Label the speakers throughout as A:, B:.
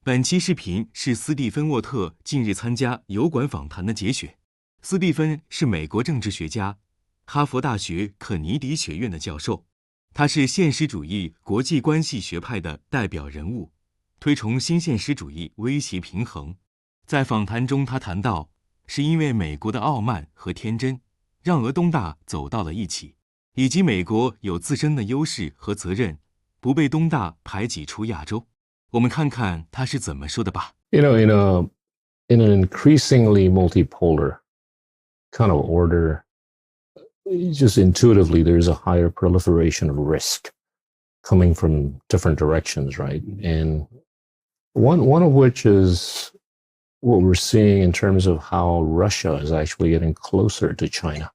A: 本期视频是斯蒂芬·沃特近日参加油管访谈的节选。斯蒂芬是美国政治学家，哈佛大学肯尼迪学院的教授，他是现实主义国际关系学派的代表人物，推崇新现实主义威胁平衡。在访谈中，他谈到，是因为美国的傲慢和天真，让俄东大走到了一起，以及美国有自身的优势和责任，不被东大排挤出亚洲。我们看看他是怎么说的吧。
B: In an increasingly multipolar kind of order, just intuitively, there's a higher proliferation of risk coming from different directions, right? And one of which is what we're seeing in terms of how Russia is actually getting closer to China.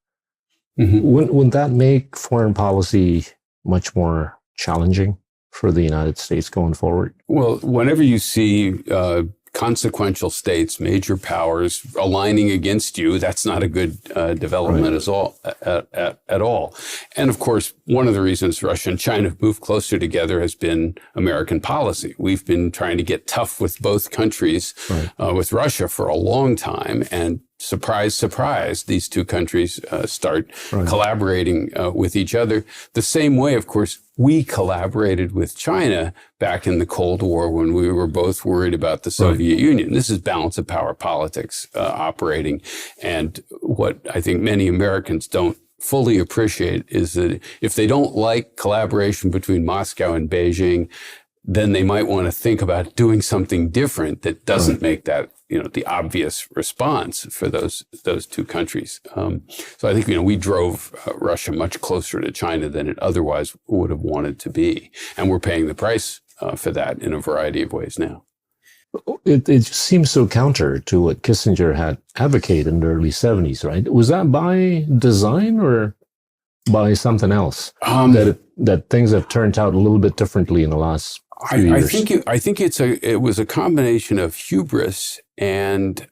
B: Mm-hmm. Wouldn't that make foreign policy much more challenging for the United States going forward?
C: Well, whenever you see consequential states, major powers aligning against you, that's not a good development at all. And of course, one of the reasons Russia and China have moved closer together has been American policy. We've been trying to get tough with both countries, with Russia for a long time, and surprise, surprise, these two countries start collaborating with each other. The same way, of course, we collaborated with China back in the Cold War when we were both worried about the Soviet Union. This is balance of power politics operating. And what I think many Americans don't fully appreciate is that if they don't like collaboration between Moscow and Beijing, then they might want to think about doing something different that doesn't make that, the obvious response for those two countries. So I think, we drove Russia much closer to China than it otherwise would have wanted to be. And we're paying the price for that in a variety of ways now.
B: It just seems so counter to what Kissinger had advocated in the early 70s, right? Was that by design or by something else? That things have turned out a little bit differently in the last few years?
C: I think it was a combination of hubris and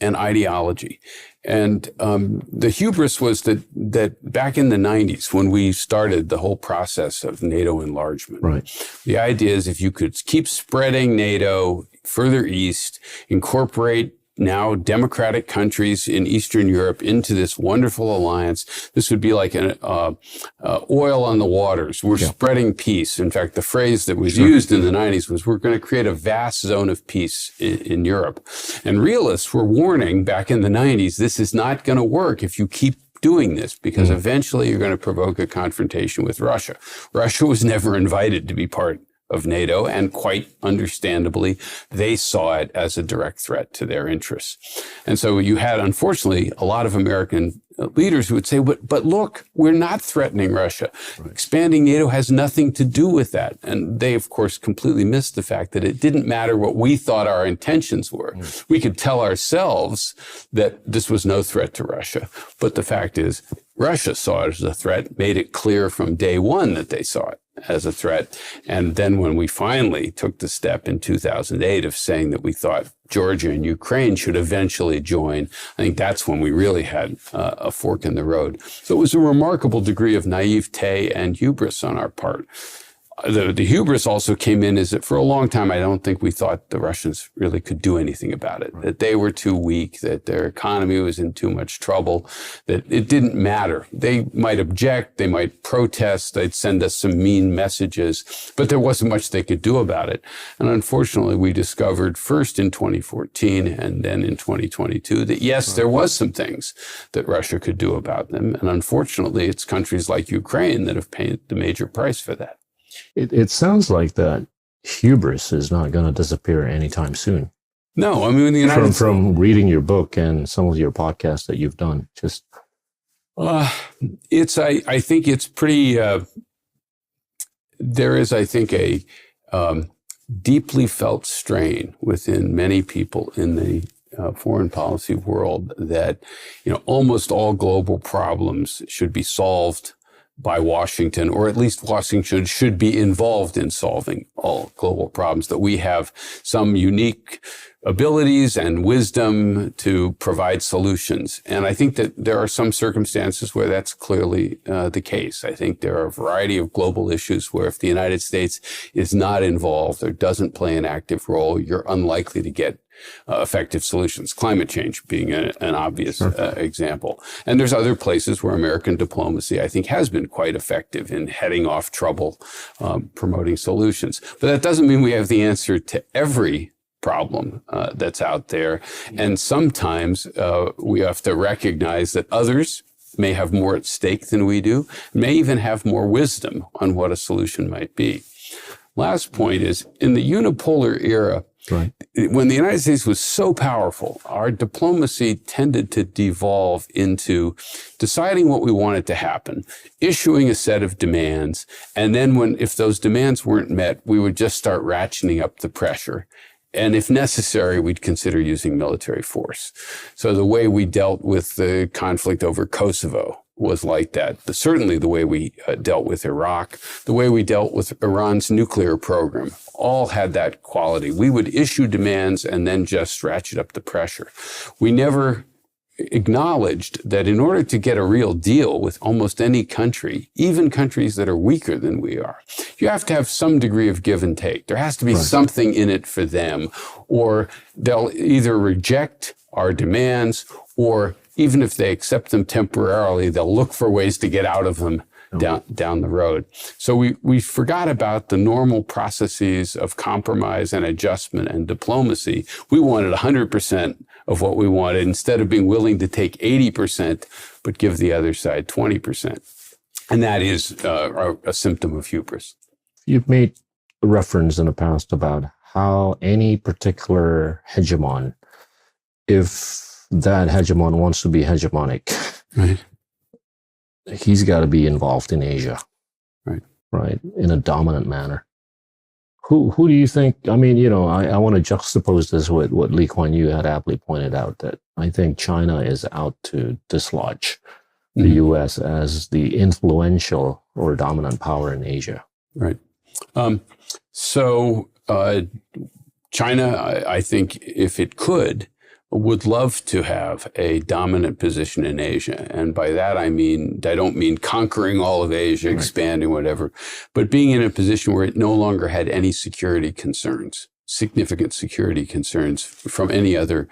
C: ideology. And the hubris was that back in the 90s, when we started the whole process of NATO enlargement, the idea is if you could keep spreading NATO further east, incorporate now democratic countries in Eastern Europe into this wonderful alliance, this would be like an oil on the waters. We're spreading peace. In fact, the phrase that was used in the 90s was, we're going to create a vast zone of peace in Europe. And realists were warning back in the 90s, this is not going to work if you keep doing this, because eventually you're going to provoke a confrontation with Russia. Russia was never invited to be part of NATO, and quite understandably, they saw it as a direct threat to their interests. And so you had, unfortunately, a lot of American leaders who would say, but look, we're not threatening Russia. Expanding NATO has nothing to do with that. And they, of course, completely missed the fact that it didn't matter what we thought our intentions were. We could tell ourselves that this was no threat to Russia. But the fact is, Russia saw it as a threat, made it clear from day one that they saw it as a threat. And then when we finally took the step in 2008 of saying that we thought Georgia and Ukraine should eventually join, I think that's when we really had a fork in the road. So it was a remarkable degree of naivete and hubris on our part. The hubris also came in is that for a long time, I don't think we thought the Russians really could do anything about it, that they were too weak, that their economy was in too much trouble, that it didn't matter. They might object, they might protest, they'd send us some mean messages, but there wasn't much they could do about it. And unfortunately, we discovered first in 2014 and then in 2022 that yes, there was some things that Russia could do about them. And unfortunately, it's countries like Ukraine that have paid the major price for that.
B: It sounds like that hubris is not going to disappear anytime soon.
C: No, I mean, the United States,
B: from reading your book and some of your podcasts that you've done, just
C: I think it's pretty. There is, I think, a deeply felt strain within many people in the foreign policy world that almost all global problems should be solved by Washington, or at least Washington should be involved in solving all global problems, that we have some unique abilities and wisdom to provide solutions. And I think that there are some circumstances where that's clearly the case. I think there are a variety of global issues where if the United States is not involved or doesn't play an active role, you're unlikely to get effective solutions, climate change being an obvious example. And there's other places where American diplomacy, I think, has been quite effective in heading off trouble, promoting solutions. But that doesn't mean we have the answer to every problem that's out there. And sometimes we have to recognize that others may have more at stake than we do, may even have more wisdom on what a solution might be. Last point is, in the unipolar era, right, when the United States was so powerful, our diplomacy tended to devolve into deciding what we wanted to happen, issuing a set of demands, and then if those demands weren't met, we would just start ratcheting up the pressure. And if necessary, we'd consider using military force. So the way we dealt with the conflict over Kosovo was like that. Certainly the way we dealt with Iraq, the way we dealt with Iran's nuclear program, all had that quality. We would issue demands and then just ratchet up the pressure. We never acknowledged that in order to get a real deal with almost any country, even countries that are weaker than we are, you have to have some degree of give and take. There has to be something in it for them, or they'll either reject our demands, or even if they accept them temporarily, they'll look for ways to get out of them down the road. So we forgot about the normal processes of compromise and adjustment and diplomacy. We wanted 100% of what we wanted instead of being willing to take 80%, but give the other side 20%. And that is a symptom of hubris.
B: You've made a reference in the past about how any particular hegemon, if that hegemon wants to be hegemonic,
C: right,
B: he's got to be involved in Asia,
C: right,
B: in a dominant manner. Who do you think? I mean, I want to juxtapose this with what Lee Kuan Yew had aptly pointed out, that I think China is out to dislodge the U.S. as the influential or dominant power in Asia.
C: Right. So China, I think, if it could, would love to have a dominant position in Asia. And by that, I don't mean conquering all of Asia, expanding, whatever, but being in a position where it no longer had any security concerns, significant security concerns from any other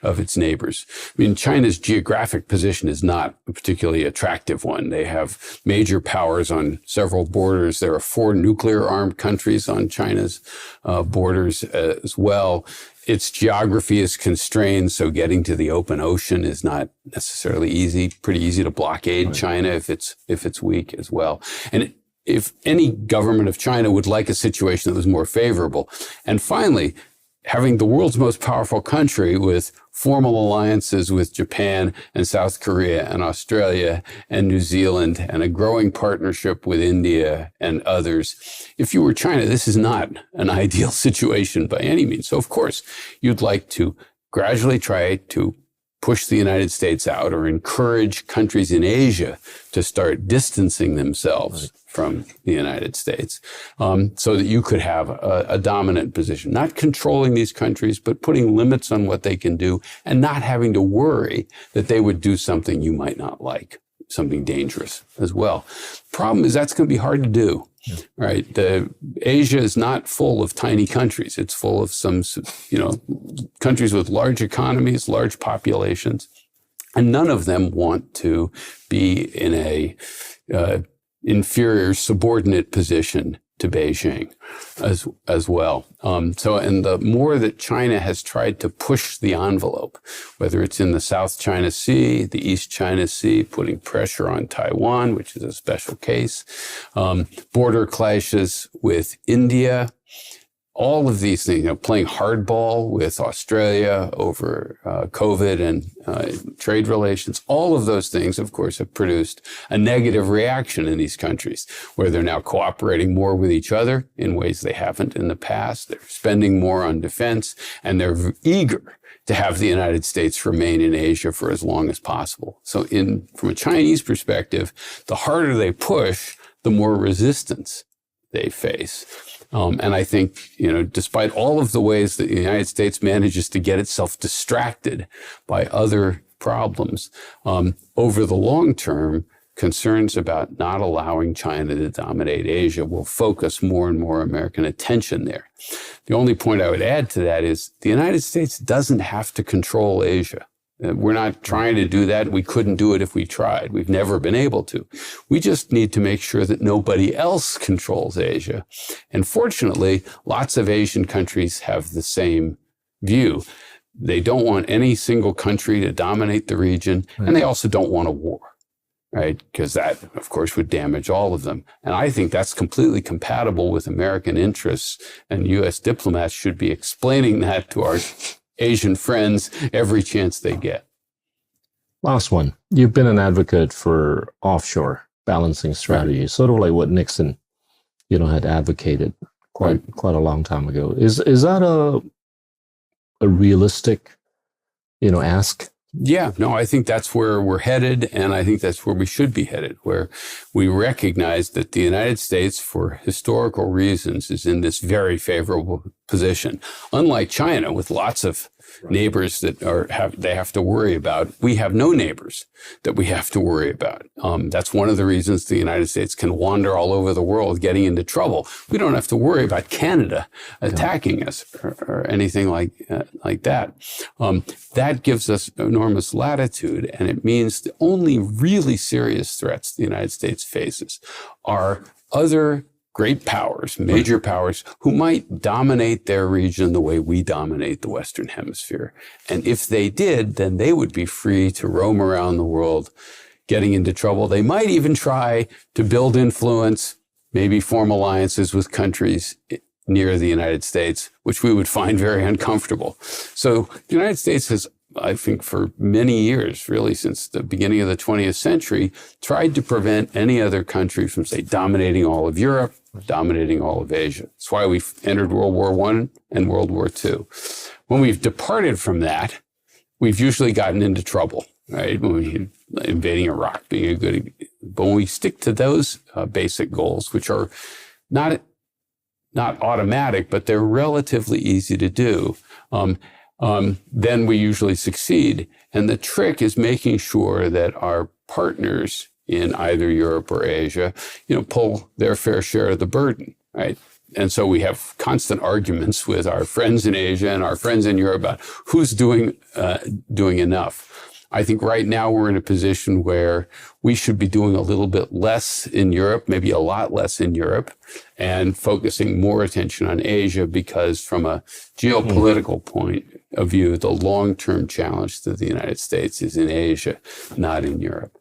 C: of its neighbors. I mean, China's geographic position is not a particularly attractive one. They have major powers on several borders. There are 4 nuclear-armed countries on China's borders as well. Its geography is constrained, so getting to the open ocean is not necessarily easy. Pretty easy to blockade China if it's weak as well. And if any government of China would like a situation that was more favorable. And finally, having the world's most powerful country with formal alliances with Japan and South Korea and Australia and New Zealand and a growing partnership with India and others. If you were China, this is not an ideal situation by any means. So of course, you'd like to gradually try to push the United States out or encourage countries in Asia to start distancing themselves from the United States, so that you could have a dominant position, not controlling these countries, but putting limits on what they can do and not having to worry that they would do something you might not like, something dangerous as well. Problem is that's going to be hard to do. Yeah. Right. Asia is not full of tiny countries. It's full of some, countries with large economies, large populations, and none of them want to be in a inferior subordinate position to Beijing as well. And the more that China has tried to push the envelope, whether it's in the South China Sea, the East China Sea, putting pressure on Taiwan, which is a special case, border clashes with India, all of these things, playing hardball with Australia over COVID and trade relations, all of those things, of course, have produced a negative reaction in these countries where they're now cooperating more with each other in ways they haven't in the past. They're spending more on defense, and they're eager to have the United States remain in Asia for as long as possible. So from a Chinese perspective, the harder they push, the more resistance they face. And I think, despite all of the ways that the United States manages to get itself distracted by other problems, over the long term, concerns about not allowing China to dominate Asia will focus more and more American attention there. The only point I would add to that is the United States doesn't have to control Asia. We're not trying to do that. We couldn't do it if we tried. We've never been able to. We just need to make sure that nobody else controls Asia. And fortunately, lots of Asian countries have the same view. They don't want any single country to dominate the region, and they also don't want a war, right? Because that, of course, would damage all of them. And I think that's completely compatible with American interests, and U.S. diplomats should be explaining that to our Asian friends every chance they get.
B: Last one. You've been an advocate for offshore balancing strategy, sort of like what Nixon, had advocated quite a long time ago. Is that a realistic, ask?
C: Yeah, no, I think that's where we're headed, and I think that's where we should be headed, where we recognize that the United States, for historical reasons, is in this very favorable position. Unlike China, with lots of neighbors that they have to worry about, we have no neighbors that we have to worry about. That's one of the reasons the United States can wander all over the world getting into trouble. We don't have to worry about Canada attacking us or anything like that. That gives us enormous latitude, and it means the only really serious threats the United States faces are other great powers, major powers, who might dominate their region the way we dominate the Western Hemisphere. And if they did, then they would be free to roam around the world, getting into trouble. They might even try to build influence, maybe form alliances with countries near the United States, which we would find very uncomfortable. So the United States has, I think, for many years, really since the beginning of the 20th century, tried to prevent any other country from, say, dominating all of Europe, dominating all of Asia. That's why we entered World War I and World War II. When we've departed from that, we've usually gotten into trouble, right? When we invading Iraq being a good, but when we stick to those basic goals, which are not automatic, but they're relatively easy to do, then we usually succeed. And the trick is making sure that our partners in either Europe or Asia, pull their fair share of the burden, right? And so we have constant arguments with our friends in Asia and our friends in Europe about who's doing enough. I think right now we're in a position where we should be doing a little bit less in Europe, maybe a lot less in Europe, and focusing more attention on Asia, because from a geopolitical point of view, the long-term challenge to the United States is in Asia, not in Europe.